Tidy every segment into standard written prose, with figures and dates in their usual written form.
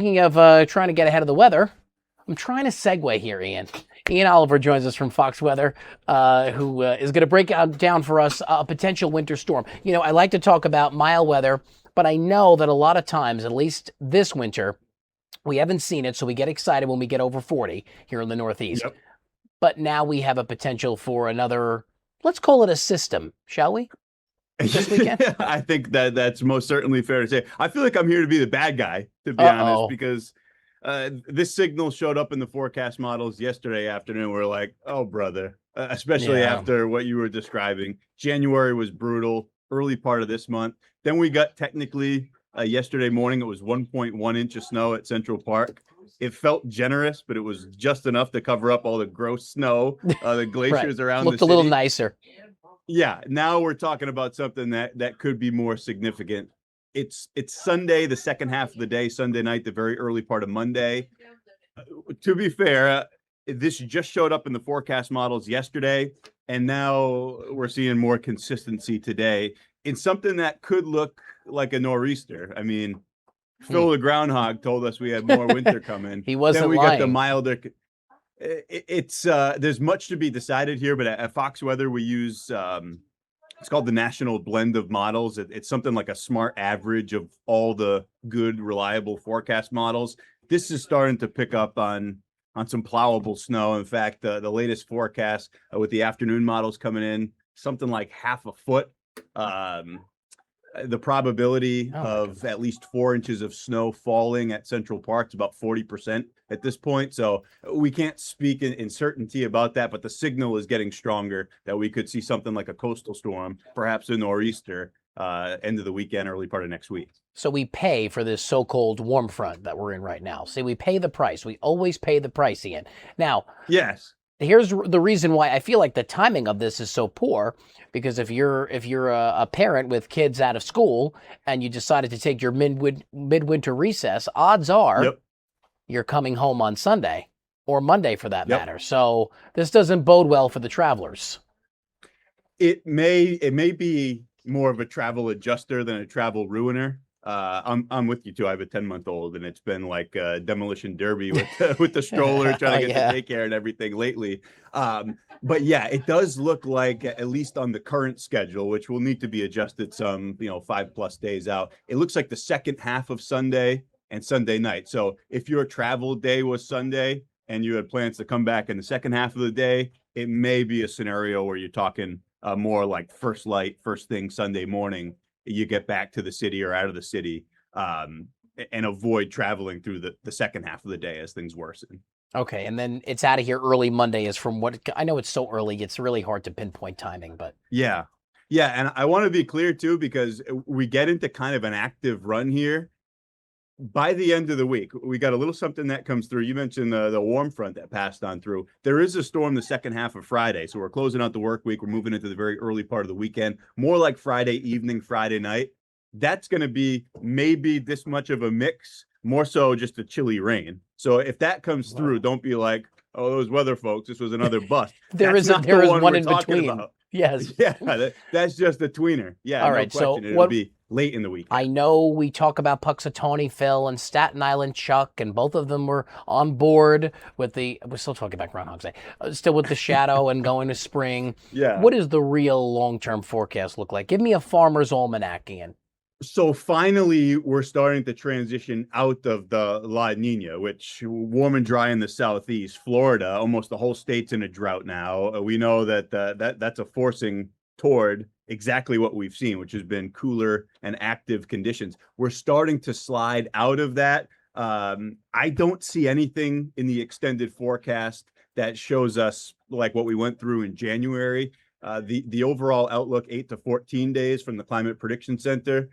Speaking of trying to get ahead of the weather, I'm trying to segue here, Ian. Ian Oliver joins us from Fox Weather, who is going to break down for us a potential winter storm. You know, I like to talk about mild weather, but I know that a lot of times, at least this winter, we haven't seen it, so we get excited when we get over 40 here in the Northeast. Yep. But now we have a potential for another, let's call it a system, shall we, this weekend? I think that's most certainly fair to say. I feel like I'm here to be the bad guy, to be honest, Uh-oh. because this signal showed up in the forecast models yesterday afternoon. We're like, oh, brother, especially Yeah. after what you were describing. January was brutal, early part of this month. Then we got technically yesterday morning, it was 1.1 inch of snow at Central Park. It felt generous, but it was just enough to cover up all the gross snow, the Right. glaciers around the Looked a little city. nicer. Yeah, now we're talking about something that could be more significant. It's Sunday, the second half of the day, Sunday night, the very early part of Monday. To be fair, this just showed up in the forecast models yesterday, and now we're seeing more consistency today in something that could look like a nor'easter. I mean, Phil the groundhog told us we had more winter coming. He Then wasn't we got the lying. milder. It's there's much to be decided here, but at Fox Weather we use it's called the National Blend of Models. It's something like a smart average of all the good, reliable forecast models. This is starting to pick up on some plowable snow. In fact, the latest forecast with the afternoon models coming in, something like half a foot. The probability of at least 4 inches of snow falling at Central Park is about 40% at this point. So we can't speak in certainty about that, but the signal is getting stronger that we could see something like a coastal storm, perhaps a nor'easter, end of the weekend, early part of next week. So we pay for this so-called warm front that we're in right now. See, we pay the price. We always pay the price, Ian. Now, yes, here's the reason why I feel like the timing of this is so poor, because if you're a parent with kids out of school and you decided to take your midwinter recess, odds are yep, you're coming home on Sunday or Monday for that yep. matter. So this doesn't bode well for the travelers. It may be more of a travel adjuster than a travel ruiner. I'm with you too. I have a 10-month-old, and it's been like a demolition derby with the stroller trying to get Yeah. to daycare and everything lately. But yeah, it does look like, at least on the current schedule, which will need to be adjusted some 5+ days out. It looks like the second half of Sunday and Sunday night. So if your travel day was Sunday and you had plans to come back in the second half of the day, it may be a scenario where you're talking more like first light, first thing Sunday morning, you get back to the city or out of the city, and avoid traveling through the second half of the day as things worsen. Okay, and then it's out of here early Monday is from what I know. It's so early, it's really hard to pinpoint timing, but Yeah. Yeah. And I want to be clear too, because we get into kind of an active run here. By the end of the week, we got a little something that comes through. You mentioned the warm front that passed on through. There is a storm the second half of Friday. So we're closing out the work week. We're moving into the very early part of the weekend, more like Friday evening, Friday night. That's going to be maybe this much of a mix, more so just a chilly rain. So if that comes through, don't be like, oh, those weather folks, this was another bust. there That's is not there the is one one we're in talking between. about. Yes. Yeah, that's just a tweener. Yeah, All no right. So question. It'll what be late in the weekend. I know we talk about Puxatawny Phil and Staten Island Chuck, and both of them were on board with we're still talking about Groundhog's Day, still with the shadow and going to spring. Yeah. What does the real long-term forecast look like? Give me a farmer's almanac, Ian. So finally, we're starting to transition out of the La Nina, which warm and dry in the southeast. Florida, almost the whole state's in a drought now. We know that that's a forcing toward exactly what we've seen, which has been cooler and active conditions. We're starting to slide out of that. I don't see anything in the extended forecast that shows us like what we went through in January. The overall outlook, 8 to 14 days from the Climate Prediction Center,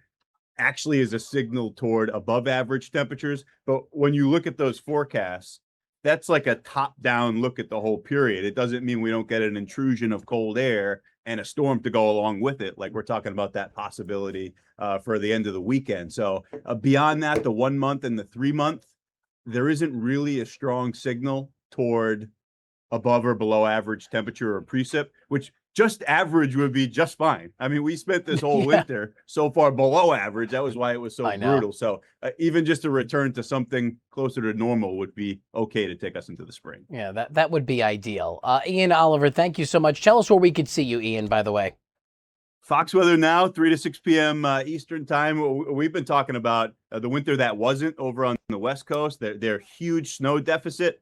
actually is a signal toward above average temperatures. But when you look at those forecasts, that's like a top down look at the whole period. It doesn't mean we don't get an intrusion of cold air and a storm to go along with it. Like we're talking about that possibility for the end of the weekend. So beyond that, the 1 month and the 3 month, there isn't really a strong signal toward above or below average temperature or precip, which just average would be just fine. I mean, we spent this whole Yeah. winter so far below average. That was why it was so I know. brutal. So even just a return to something closer to normal would be okay to take us into the spring. Yeah, that would be ideal. Ian Oliver, thank you so much. Tell us where we could see you, Ian, by the way. Fox weather now, 3 to 6 p.m. Eastern time. We've been talking about the winter that wasn't over on the West Coast. Their huge snow deficit,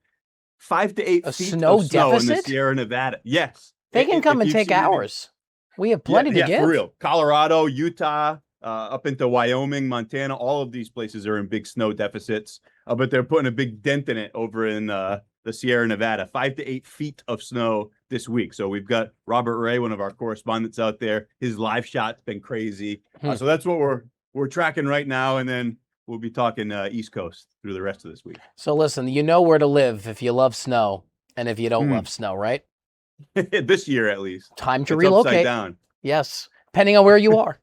5 to 8 A feet snow of snow in the deficit? Sierra Nevada. Yes. They can come and you've take seen any- ours. We have plenty to give. For real. Colorado, Utah, up into Wyoming, Montana, all of these places are in big snow deficits, but they're putting a big dent in it over in the Sierra Nevada, 5 to 8 feet of snow this week. So we've got Robert Ray, one of our correspondents out there. His live shot's been crazy. So that's what we're tracking right now. And then we'll be talking East Coast through the rest of this week. So listen, you know where to live if you love snow and if you don't love snow, right? This year, at least. Time to It's relocate. upside down. Yes, depending on where you are.